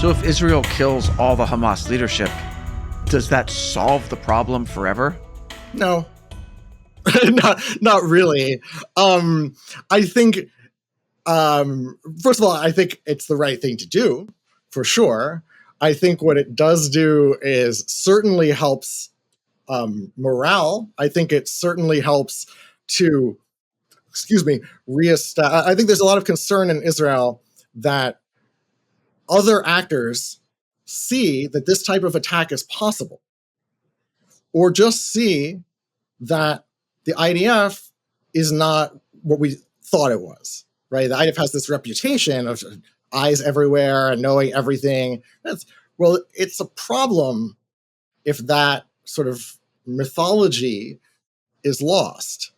So if Israel kills all the Hamas leadership, does that solve the problem forever? No, not really. I think, first of all, I think it's the right thing to do, for sure. I think what it does do is certainly helps morale. I think it certainly helps to, reestablish. I think there's a lot of concern in Israel that other actors see that this type of attack is possible, or just see that the IDF is not what we thought it was, right? The IDF has this reputation of eyes everywhere and knowing everything. It's a problem if that sort of mythology is lost.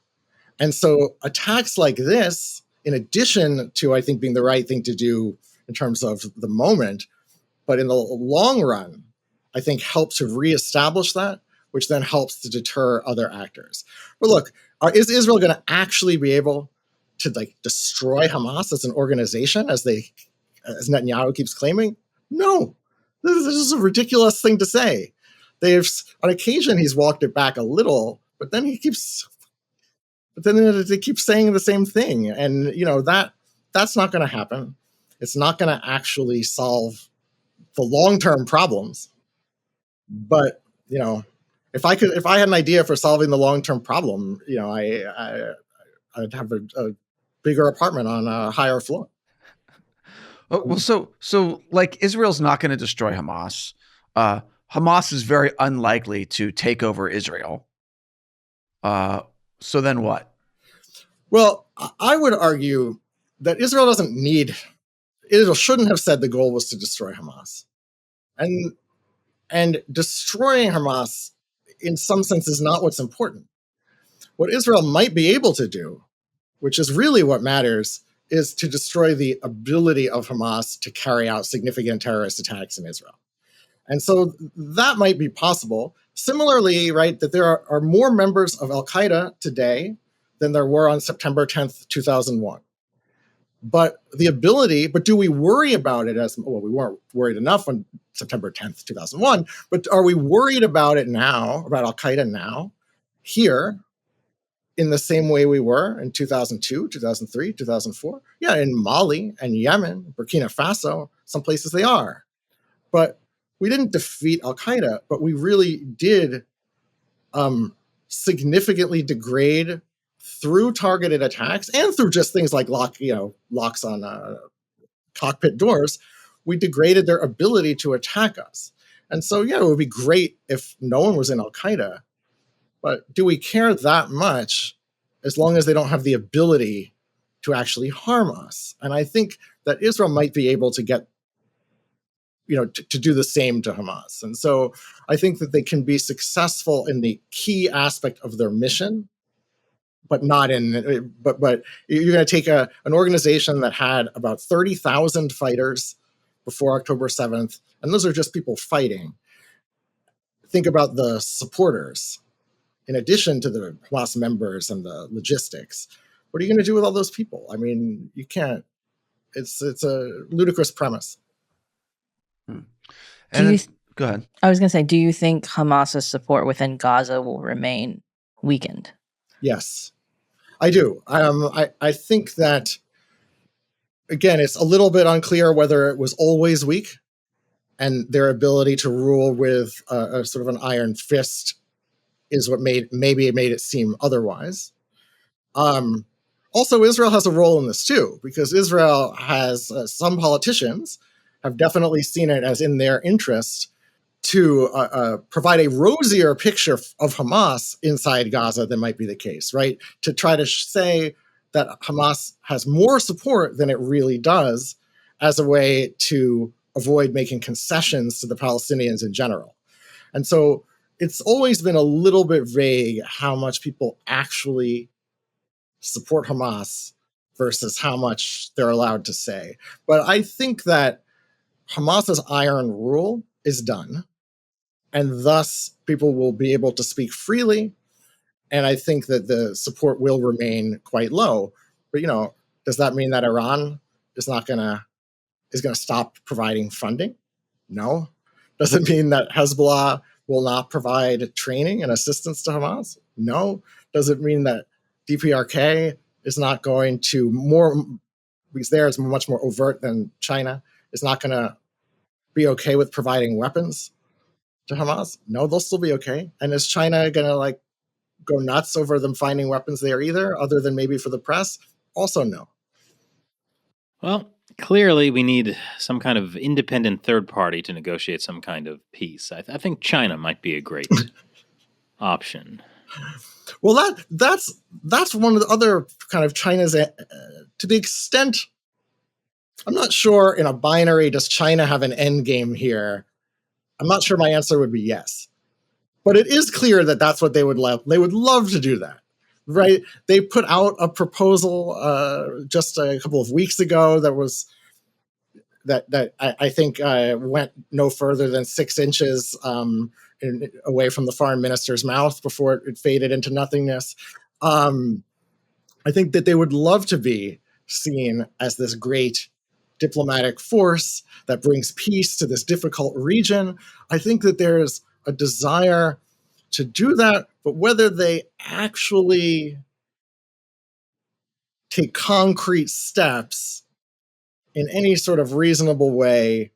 And so attacks like this, in addition to, I think, being the right thing to do in terms of the moment, but in the long run, I think help to reestablish that, which then helps to deter other actors. But look, is Israel going to actually be able to destroy Hamas as an organization, as Netanyahu keeps claiming? No, this is a ridiculous thing to say. On occasion he's walked it back a little, but then they keep saying the same thing, and that's not going to happen. It's not going to actually solve the long-term problems. But if I had an idea for solving the long-term problem, I'd have a bigger apartment on a higher floor. Oh, well, so Israel's not going to destroy Hamas. Hamas is very unlikely to take over Israel. So then what? Well, I would argue that Israel shouldn't have said the goal was to destroy Hamas. And destroying Hamas, in some sense, is not what's important. What Israel might be able to do, which is really what matters, is to destroy the ability of Hamas to carry out significant terrorist attacks in Israel. And so that might be possible. Similarly, right, that there are more members of Al-Qaeda today than there were on September 10th, 2001. But do we worry about it we weren't worried enough on September 10th, 2001, but are we worried about it now, about Al-Qaeda now, here, in the same way we were in 2002, 2003, 2004? Yeah, in Mali and Yemen, Burkina Faso, some places they are. But we didn't defeat Al-Qaeda, but we really did significantly degrade, through targeted attacks and through just things like locks on cockpit doors, we degraded their ability to attack us. And so, it would be great if no one was in Al-Qaeda, but do we care that much as long as they don't have the ability to actually harm us? And I think that Israel might be able to get, to do the same to Hamas. And so I think that they can be successful in the key aspect of their mission, but not in. But you're going to take an organization that had about 30,000 fighters before October 7th, and those are just people fighting. Think about the supporters, in addition to the Hamas members and the logistics. What are you going to do with all those people? I mean, you can't. It's a ludicrous premise. Go ahead. I was going to say, do you think Hamas's support within Gaza will remain weakened? Yes, I do. I think that, again, it's a little bit unclear whether it was always weak, and their ability to rule with a sort of an iron fist is what made it seem otherwise. Also, Israel has a role in this too, because Israel has some politicians have definitely seen it as in their interest to provide a rosier picture of Hamas inside Gaza than might be the case, right? To try to say that Hamas has more support than it really does, as a way to avoid making concessions to the Palestinians in general. And so it's always been a little bit vague how much people actually support Hamas versus how much they're allowed to say. But I think that Hamas's iron rule is done, and thus people will be able to speak freely. And I think that the support will remain quite low. But, does that mean that Iran is going to stop providing funding? No. Does it mean that Hezbollah will not provide training and assistance to Hamas? No. Does it mean that DPRK is not going to because there is much more overt than China, is not going to be okay with providing weapons to Hamas? No, they'll still be okay. And is China going to go nuts over them finding weapons there either, other than maybe for the press? Also no. Well, clearly we need some kind of independent third party to negotiate some kind of peace. I think China might be a great option. Well, that's one of the other kind of China's, to the extent, I'm not sure in a binary, does China have an end game here? I'm not sure my answer would be yes. But it is clear that that's what they would love. They would love to do that, right? They put out a proposal just a couple of weeks ago that I think went no further than 6 inches away from the foreign minister's mouth before it faded into nothingness. I think that they would love to be seen as this great diplomatic force that brings peace to this difficult region. I think that there's a desire to do that, but whether they actually take concrete steps in any sort of reasonable way,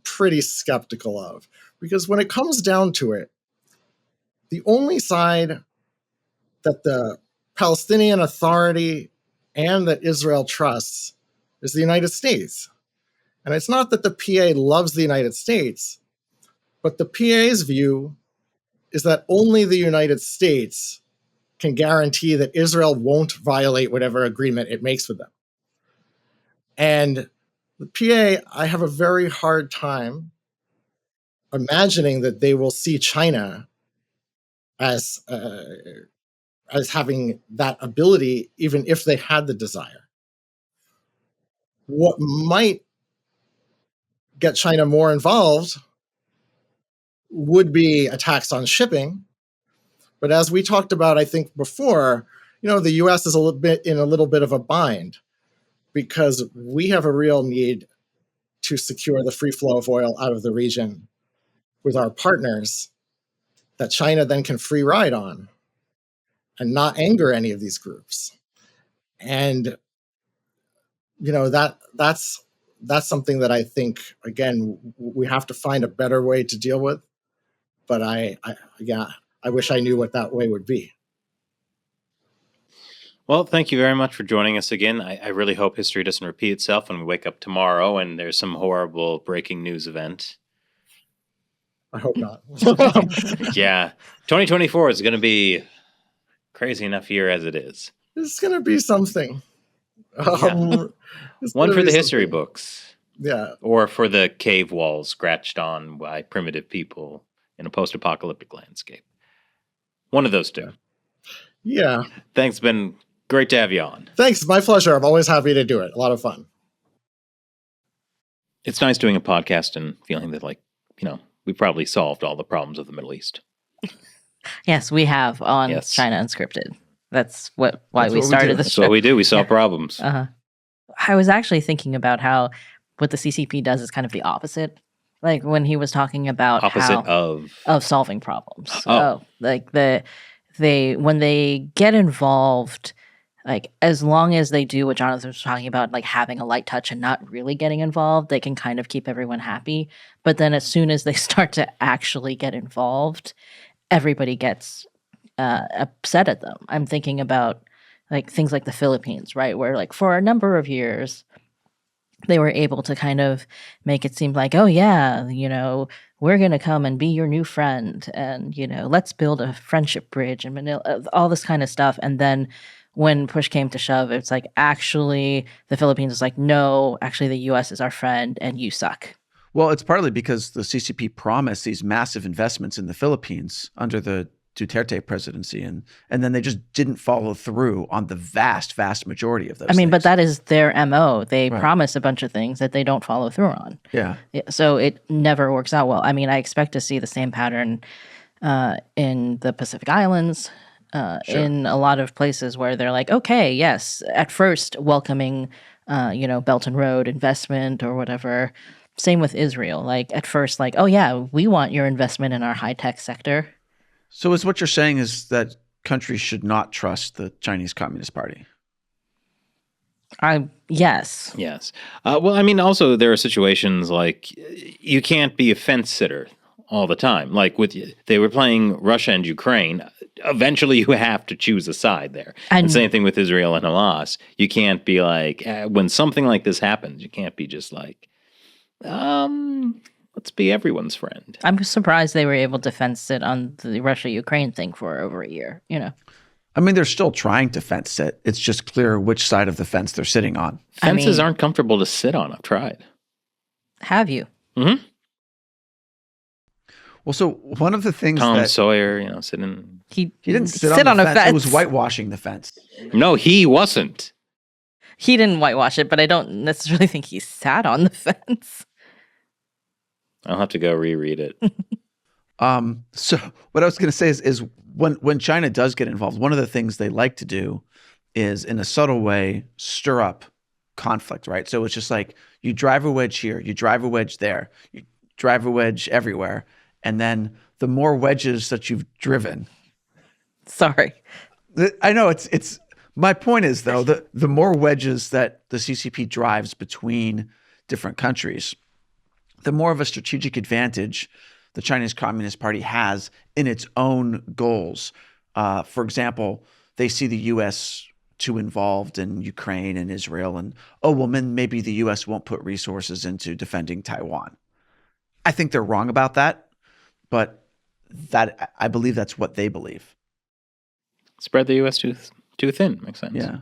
pretty skeptical of. Because when it comes down to it, the only side that the Palestinian Authority and that Israel trusts is the United States. And it's not that the PA loves the United States, but the PA's view is that only the United States can guarantee that Israel won't violate whatever agreement it makes with them. And the PA, I have a very hard time imagining that they will see China as having that ability, even if they had the desire. What might get China more involved would be attacks on shipping. But as we talked about, I think before, the US is in a little bit of a bind because we have a real need to secure the free flow of oil out of the region with our partners that China then can free ride on and not anger any of these groups. And, that's something that I think, again, we have to find a better way to deal with. But I wish I knew what that way would be. Well, thank you very much for joining us again. I really hope history doesn't repeat itself when we wake up tomorrow and there's some horrible breaking news event. I hope not. Yeah. 2024 is going to be crazy enough year as it is. It's going to be something. One for the history books. Yeah. Or for the cave walls scratched on by primitive people in a post-apocalyptic landscape. One of those two. Yeah. Thanks. Been great to have you on. Thanks. My pleasure. I'm always happy to do it. A lot of fun. It's nice doing a podcast and feeling that, we probably solved all the problems of the Middle East. Yes, we have on China Unscripted. That's why we started this show. That's what we do. We solve problems. I was actually thinking about how what the CCP does is kind of the opposite. Like when he was talking about of solving problems. When they get involved, as long as they do what Jonathan was talking about, having a light touch and not really getting involved, they can kind of keep everyone happy. But then as soon as they start to actually get involved, everybody gets upset at them. I'm thinking about things like the Philippines, right? Where for a number of years, they were able to kind of make it seem like, oh yeah, we're going to come and be your new friend. And, let's build a friendship bridge in Manila, all this kind of stuff. And then when push came to shove, it's actually the Philippines is no, actually the US is our friend and you suck. Well, it's partly because the CCP promised these massive investments in the Philippines under the Duterte presidency, and then they just didn't follow through on the vast majority of those things. But that is their MO. They promise a bunch of things that they don't follow through on. Yeah. So it never works out well. I expect to see the same pattern in the Pacific Islands, in a lot of places where they're okay, yes, at first welcoming, Belt and Road investment or whatever. Same with Israel. Like at first, like, oh yeah, we want your investment in our high tech sector. So is what you're saying is that countries should not trust the Chinese Communist Party? Yes. Yes. Well, I mean, also there are situations like you can't be a fence sitter all the time. Like they were playing Russia and Ukraine. Eventually, you have to choose a side there. And same thing with Israel and Hamas. You can't be like when something like this happens. You can't be just like, let's be everyone's friend. I'm surprised they were able to fence sit on the Russia-Ukraine thing for over a year. I mean, they're still trying to fence sit. It's just clear which side of the fence they're sitting on. Fences aren't comfortable to sit on. I've tried. Have you? Mm-hmm. Well, so one of the things Tom Sawyer, sitting. He didn't sit on a fence. fence. It was whitewashing the fence. No, he wasn't. He didn't whitewash it, but I don't necessarily think he sat on the fence. I'll have to go reread it. So what I was going to say is when China does get involved, one of the things they like to do is, in a subtle way, stir up conflict, right? So it's just like you drive a wedge here, you drive a wedge there, you drive a wedge everywhere, and then the more wedges that you've driven. Sorry. I know it's my point is, though, the more wedges that the CCP drives between different countries, the more of a strategic advantage the Chinese Communist Party has in its own goals. For example, they see the U.S. too involved in Ukraine and Israel, and maybe the U.S. won't put resources into defending Taiwan. I think they're wrong about that, but I believe that's what they believe. Spread the U.S. too thin. Makes sense. Yeah.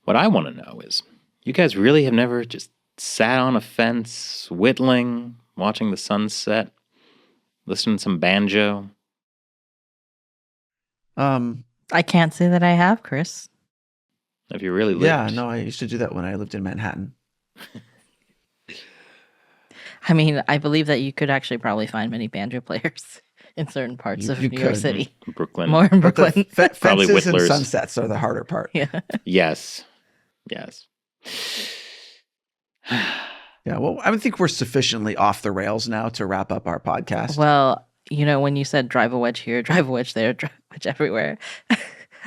What I want to know is, you guys really have never just sat on a fence, whittling, watching the sunset, listening to some banjo? I can't say that I have, Chris. Have you really lived? Yeah, no, I used to do that when I lived in Manhattan. I mean, I believe that you could actually probably find many banjo players in certain parts of New York City. Brooklyn. More in Brooklyn. Probably Fences and whittlers. sunsets are the harder part. Yeah. Yes. Yeah, well, I think we're sufficiently off the rails now to wrap up our podcast. Well, when you said drive a wedge here, drive a wedge there, drive a wedge everywhere,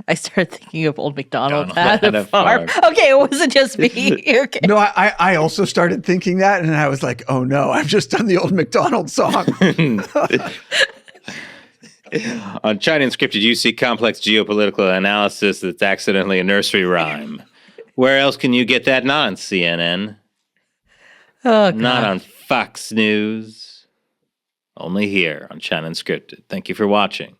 I started thinking of Old MacDonald had a farm. Okay, it wasn't just me. Okay. No, I also started thinking that, and I was like, oh no, I've just done the Old MacDonald song. On China Unscripted, you see complex geopolitical analysis that's accidentally a nursery rhyme. Where else can you get that? Not on CNN. Oh, God. Not on Fox News. Only here on China Unscripted. Thank you for watching.